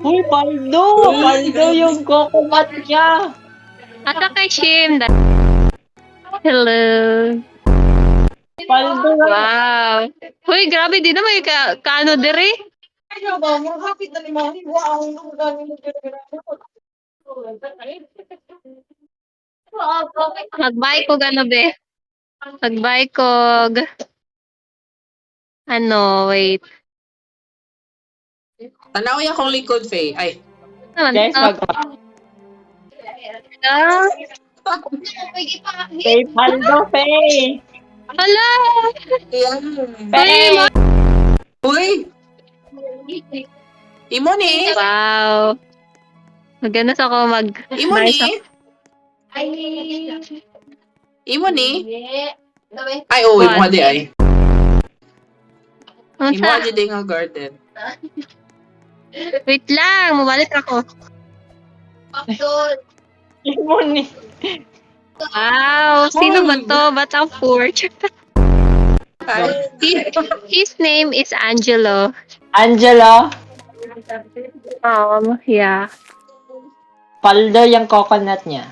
Uy, Paldo! Paldo yung coconut niya! Ata kay Shim. Hello. Paldo lang! Wow. Uy, grabe din naman yung kaano dere. Ano ba? Mga hapit na lima. Wow, ang dami mo Magbay ko ano be. Magbay ko. Ano, wait. Tanaw akong likod, Faye. Ay. Ano Guys, to? Ah, Faye, Paldo, Faye! hala! Yan. Faye! Uy! Imo ni? Wow. Maganas ako mag... Imo ni? Imo ni? Ay, oo, imo What? di ay. Ano Imo sa? di nga garden. Wait lang, mabalik ako. Imo ni. Wow, sino ba to? Ba't ang porch? Ay. His name is Angelo. Angelo, Yeah. Paldo yung coconut niya.